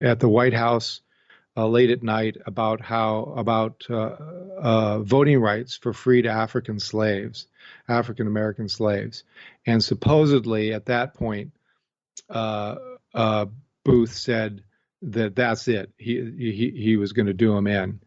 at the White House late at night about voting rights for freed African American slaves, and supposedly at that point, uh, uh, Booth said that that's it. He was going to do him in.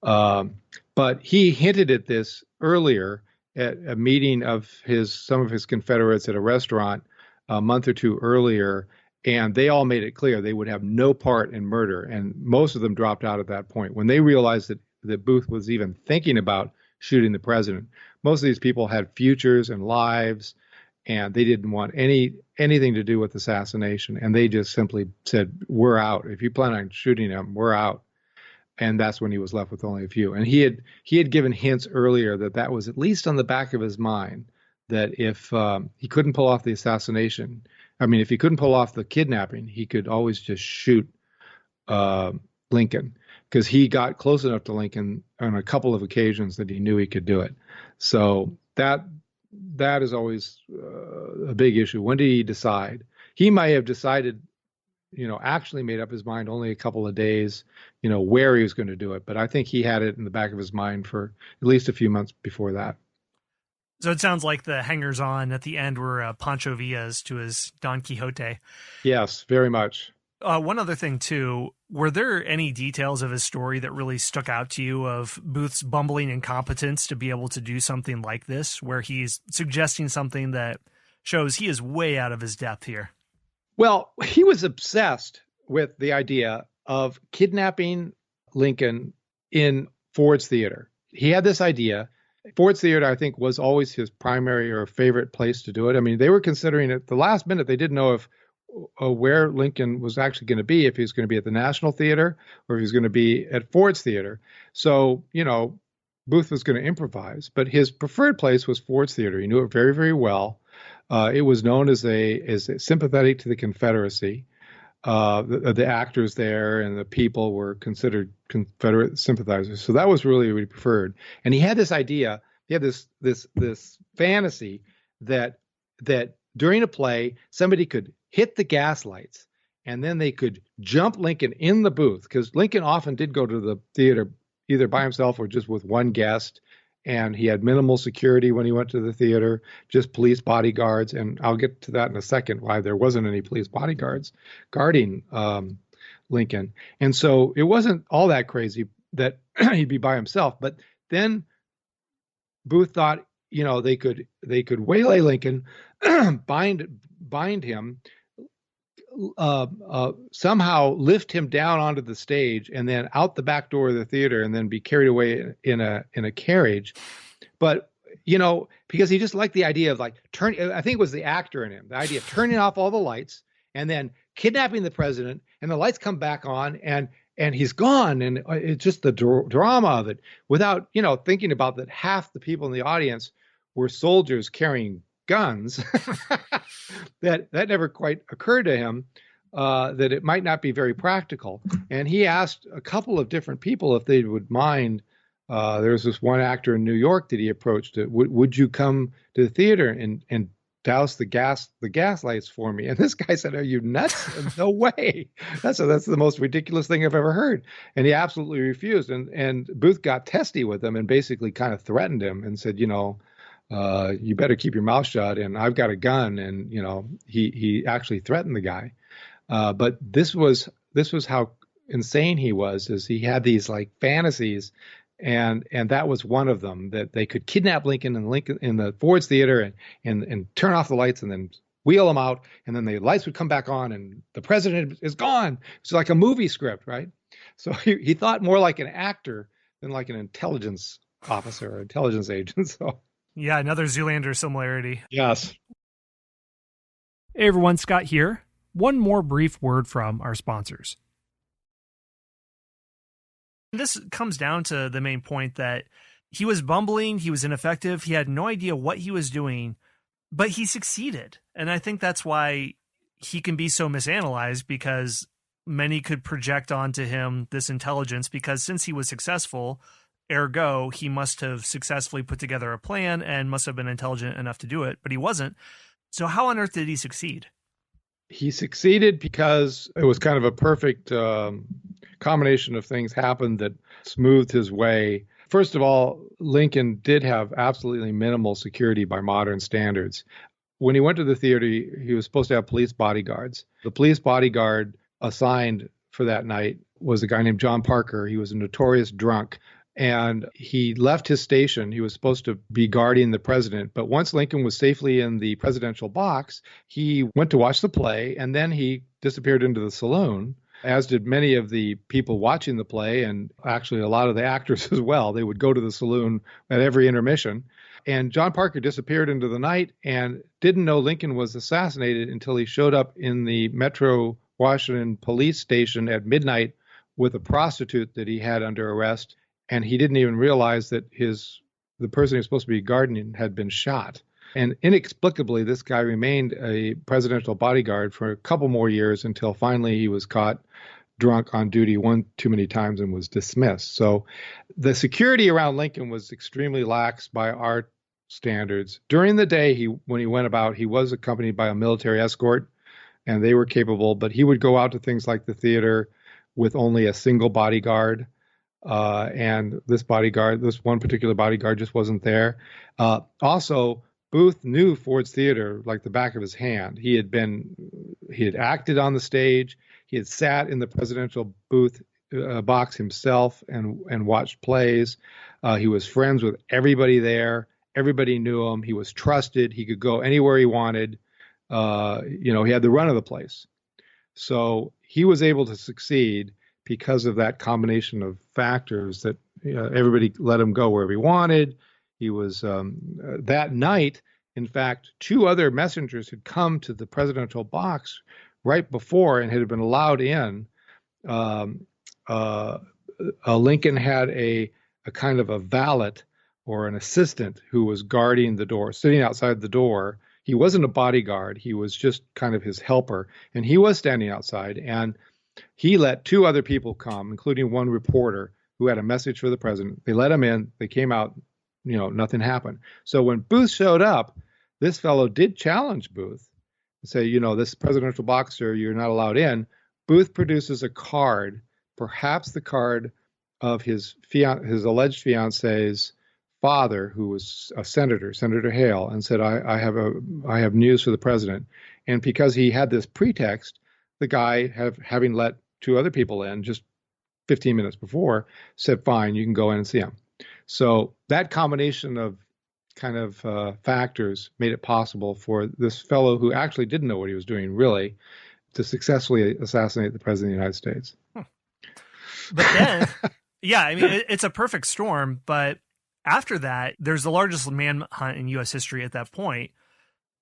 Um, but he hinted at this earlier at a meeting of some of his Confederates at a restaurant a month or two earlier, and they all made it clear they would have no part in murder. And most of them dropped out at that point when they realized that Booth was even thinking about shooting the president. Most of these people had futures and lives, and they didn't want anything to do with assassination. And they just simply said, "We're out. If you plan on shooting him, we're out." And that's when he was left with only a few. And he had given hints earlier that that was at least on the back of his mind, that if he couldn't pull off the assassination, I mean, if he couldn't pull off the kidnapping, he could always just shoot Lincoln, because he got close enough to Lincoln on a couple of occasions that he knew he could do it. So that is always a big issue. When did he decide? He might have decided, actually made up his mind only a couple of days, where he was going to do it. But I think he had it in the back of his mind for at least a few months before that. So it sounds like the hangers-on at the end were Pancho Villas to his Don Quixote. Yes, very much. One other thing, too, were there any details of his story that really stuck out to you of Booth's bumbling incompetence to be able to do something like this, where he's suggesting something that shows he is way out of his depth here? Well, he was obsessed with the idea of kidnapping Lincoln in Ford's Theater. He had this idea. Ford's Theater, I think, was always his primary or favorite place to do it. I mean, they were considering it the last minute. They didn't know if where Lincoln was actually going to be, if he was going to be at the National Theater or if he was going to be at Ford's Theater. So, Booth was going to improvise, but his preferred place was Ford's Theater. He knew it very, very well. It was known as sympathetic to the Confederacy. The actors there and the people were considered Confederate sympathizers. So that was really what he preferred. And he had this idea, he had this fantasy that during a play, somebody could hit the gas lights and then they could jump Lincoln in the booth, because Lincoln often did go to the theater either by himself or just with one guest. And he had minimal security when he went to the theater, just police bodyguards. And I'll get to that in a second, why there wasn't any police bodyguards guarding Lincoln. And so it wasn't all that crazy that he'd be by himself. But then Booth thought, they could waylay Lincoln, bind him, somehow lift him down onto the stage and then out the back door of the theater and then be carried away in a carriage. But, because he just liked the idea of I think it was the actor in him, the idea of turning off all the lights and then kidnapping the president, and the lights come back on and he's gone. And it's just the drama of it without, thinking about that half the people in the audience were soldiers carrying guns. that never quite occurred to him, that it might not be very practical. And he asked a couple of different people if they would mind. There was this one actor in New York that he approached. Would you come to the theater and douse the gas lights for me? And this guy said, "Are you nuts? No way. That's the most ridiculous thing I've ever heard." And he absolutely refused. And Booth got testy with him and basically kind of threatened him and said, you better keep your mouth shut, and I've got a gun. And, he actually threatened the guy. But this was how insane he was, is he had these fantasies, and that was one of them, that they could kidnap Lincoln in the Ford's Theater and turn off the lights and then wheel him out. And then the lights would come back on and the president is gone. It's like a movie script, right? So he thought more like an actor than like an intelligence officer or intelligence agent. So. Yeah, another Zoolander similarity. Yes. Hey everyone, Scott here. One more brief word from our sponsors. This comes down to the main point that he was bumbling, he was ineffective, he had no idea what he was doing, but he succeeded. And I think that's why he can be so misanalyzed, because many could project onto him this intelligence, because since he was successful, ergo, he must have successfully put together a plan and must have been intelligent enough to do it, but he wasn't. So how on earth did he succeed? He succeeded because it was kind of a perfect combination of things happened that smoothed his way. First of all, Lincoln did have absolutely minimal security by modern standards. When he went to the theater, he was supposed to have police bodyguards. The police bodyguard assigned for that night was a guy named John Parker. He was a notorious drunk, and he left his station. He was supposed to be guarding the president, but once Lincoln was safely in the presidential box, he went to watch the play, and then he disappeared into the saloon, as did many of the people watching the play, and actually a lot of the actors as well. They would go to the saloon at every intermission. And John Parker disappeared into the night and didn't know Lincoln was assassinated until he showed up in the Metro Washington police station at midnight with a prostitute that he had under arrest. And he didn't even realize that the person he was supposed to be guarding had been shot. And inexplicably, this guy remained a presidential bodyguard for a couple more years until finally he was caught drunk on duty one too many times and was dismissed. So the security around Lincoln was extremely lax by our standards. During the day, when he went about, he was accompanied by a military escort, and they were capable, but he would go out to things like the theater with only a single bodyguard. And this one particular bodyguard just wasn't there. Also, Booth knew Ford's Theater like the back of his hand. He had acted on the stage. He had sat in the presidential booth box himself and watched plays. He was friends with everybody there. Everybody knew him. He was trusted. He could go anywhere he wanted. He had the run of the place. So he was able to succeed because of that combination of factors that everybody let him go wherever he wanted. He was that night, in fact, two other messengers had come to the presidential box right before and had been allowed in. Lincoln had a kind of a valet or an assistant who was guarding the door, sitting outside the door. He wasn't a bodyguard. He was just kind of his helper. And he was standing outside. And he let two other people come, including one reporter who had a message for the president. They let him in. They came out. Nothing happened. So when Booth showed up, this fellow did challenge Booth and say, this presidential boxer, you're not allowed in. Booth produces a card, perhaps the card of his alleged fiance's father, who was a senator, Senator Hale, and said, I have news for the president. And because he had this pretext, the guy, having let two other people in just 15 minutes before, said, fine, you can go in and see him. So that combination of kind of factors made it possible for this fellow who actually didn't know what he was doing, really, to successfully assassinate the president of the United States. But then, yeah, I mean, it's a perfect storm. But after that, there's the largest manhunt in U.S. history at that point.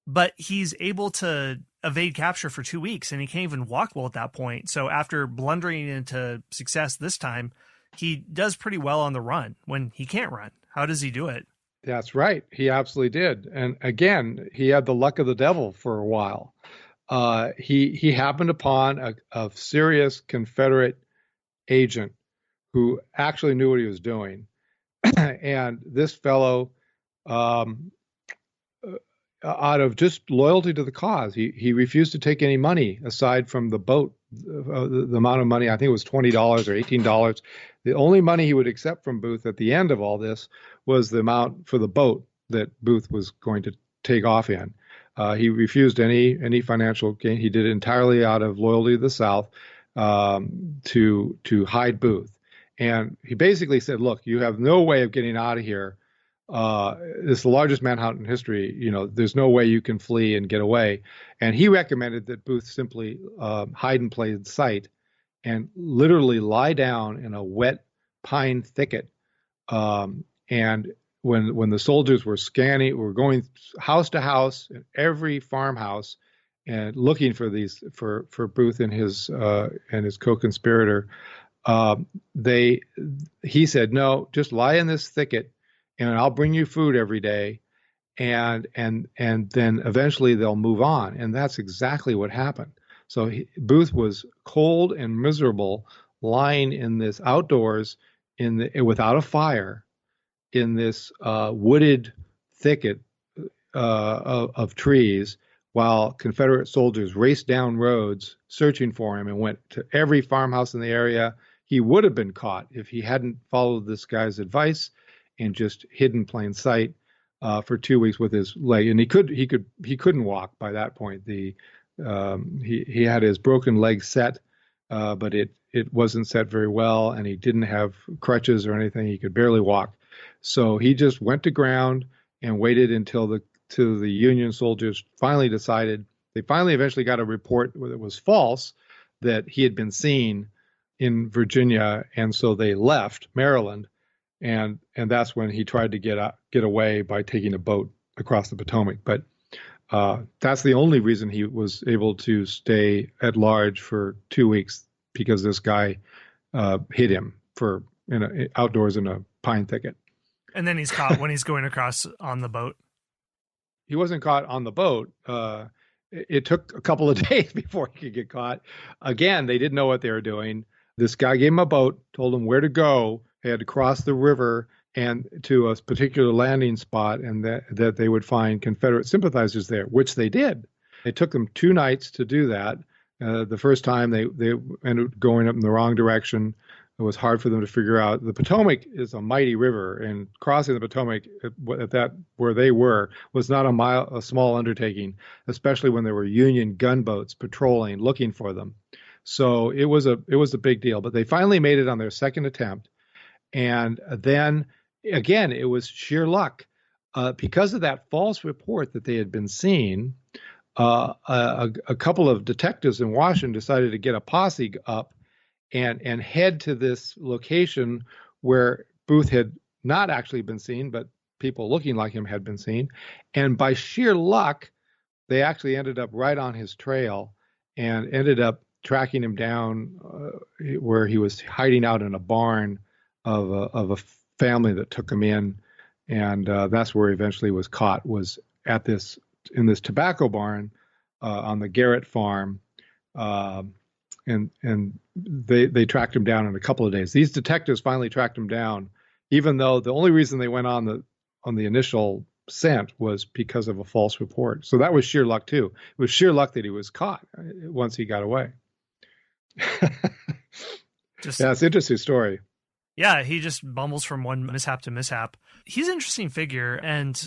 But he's able to evade capture for 2 weeks, and he can't even walk well at that point. So after blundering into success this time, he does pretty well on the run when he can't run. How does he do it? That's right. He absolutely did. And again, he had the luck of the devil for a while. He happened upon a serious Confederate agent who actually knew what he was doing. And this fellow, out of just loyalty to the cause, he refused to take any money aside from the boat, the amount of money. I think it was $20 or $18. The only money he would accept from Booth at the end of all this was the amount for the boat that Booth was going to take off in. He refused any financial gain. He did it entirely out of loyalty to the South, to hide Booth. And he basically said, look, you have no way of getting out of here. It's the largest manhunt in history. There's no way you can flee and get away. And he recommended that Booth simply hide in plain sight and literally lie down in a wet pine thicket. And when the soldiers were going house to house in every farmhouse and looking for Booth and his co-conspirator, he said, no, just lie in this thicket and I'll bring you food every day. And then eventually they'll move on. And that's exactly what happened. So Booth was cold and miserable, lying in this outdoors without a fire in this wooded thicket of trees while Confederate soldiers raced down roads searching for him and went to every farmhouse in the area. He would have been caught if he hadn't followed this guy's advice and just hid in plain sight for 2 weeks with his leg. And he couldn't walk by that point. He had his broken leg set, but it wasn't set very well, and he didn't have crutches or anything. He could barely walk. So he just went to ground and waited until the Union soldiers finally decided. They finally eventually got a report that was false, that he had been seen in Virginia, and so they left Maryland, and that's when he tried to get away by taking a boat across the Potomac. But that's the only reason he was able to stay at large for 2 weeks, because this guy hit him outdoors in a pine thicket. And then he's caught when he's going across on the boat. He wasn't caught on the boat. It took a couple of days before he could get caught. Again, they didn't know what they were doing. This guy gave him a boat, told him where to go. They had to cross the river and to a particular landing spot, and that they would find Confederate sympathizers there, which they did. It took them 2 nights to do that. The first time they ended up going up in the wrong direction. It was hard for them to figure out. The Potomac is a mighty river, and crossing the Potomac at that where they were was not a small undertaking, especially when there were Union gunboats patrolling, looking for them. So it was a big deal. But they finally made it on their second attempt, and then again it was sheer luck, because of that false report that they had been seen. A couple of detectives in Washington decided to get a posse up and head to this location where Booth had not actually been seen, but people looking like him had been seen. And by sheer luck, they actually ended up right on his trail and ended up tracking him down where he was hiding out in a barn of a family that took him in. And that's where he eventually was caught, was in this tobacco barn on the Garrett farm. And they tracked him down in a couple of days. These detectives finally tracked him down, even though the only reason they went on the initial scent was because of a false report. So that was sheer luck too. It was sheer luck that he was caught once he got away. Yeah, it's an interesting story. Yeah, he just bumbles from one mishap to mishap. He's an interesting figure. And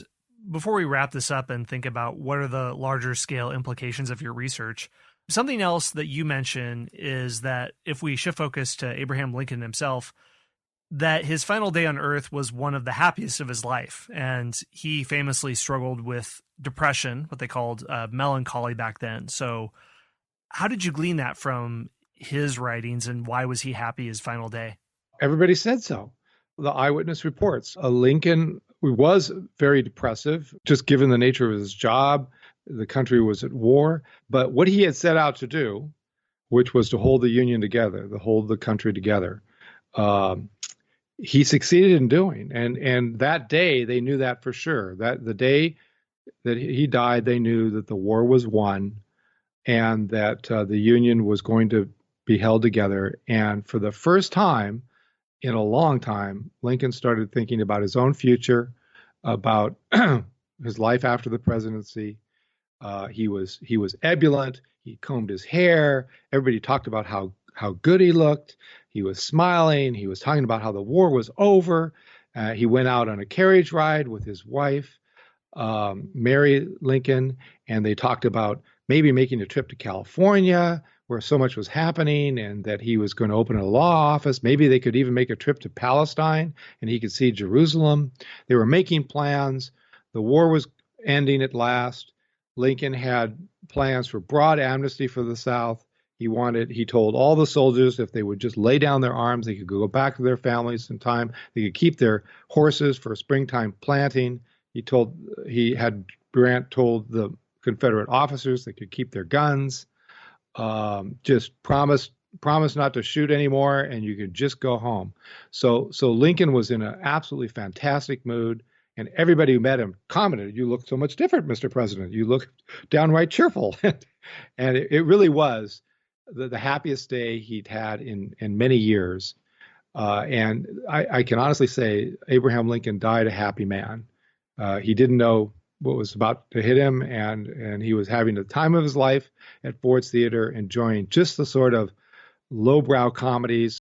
before we wrap this up and think about what are the larger scale implications of your research, something else that you mention is that if we shift focus to Abraham Lincoln himself, that his final day on earth was one of the happiest of his life. And he famously struggled with depression, what they called melancholy back then. So how did you glean that from his writings, and why was he happy his final day? Everybody said so. The eyewitness reports. Lincoln was very depressive, just given the nature of his job. The country was at war. But what he had set out to do, which was to hold the Union together, to hold the country together, he succeeded in doing. And that day, they knew that for sure. That the day that he died, they knew that the war was won and that the Union was going to be held together. And for the first time in a long time, Lincoln started thinking about his own future, about his life after the presidency. He was ebullient. He combed his hair. Everybody talked about how good he looked. He was smiling. He was talking about how the war was over. He went out on a carriage ride with his wife, Mary Lincoln, and they talked about maybe making a trip to California, where so much was happening, and that he was going to open a law office. Maybe they could even make a trip to Palestine, and he could see Jerusalem. They were making plans. The war was ending at last. Lincoln had plans for broad amnesty for the South. He told all the soldiers if they would just lay down their arms, they could go back to their families in time. They could keep their horses for springtime planting. Grant told the Confederate officers they could keep their guns. Just promise not to shoot anymore, and you could just go home. So Lincoln was in an absolutely fantastic mood. And everybody who met him commented, "You look so much different, Mr. President. You look downright cheerful." And it really was the happiest day he'd had in many years. And I can honestly say Abraham Lincoln died a happy man. He didn't know what was about to hit him, and he was having the time of his life at Ford's Theater, enjoying just the sort of lowbrow comedies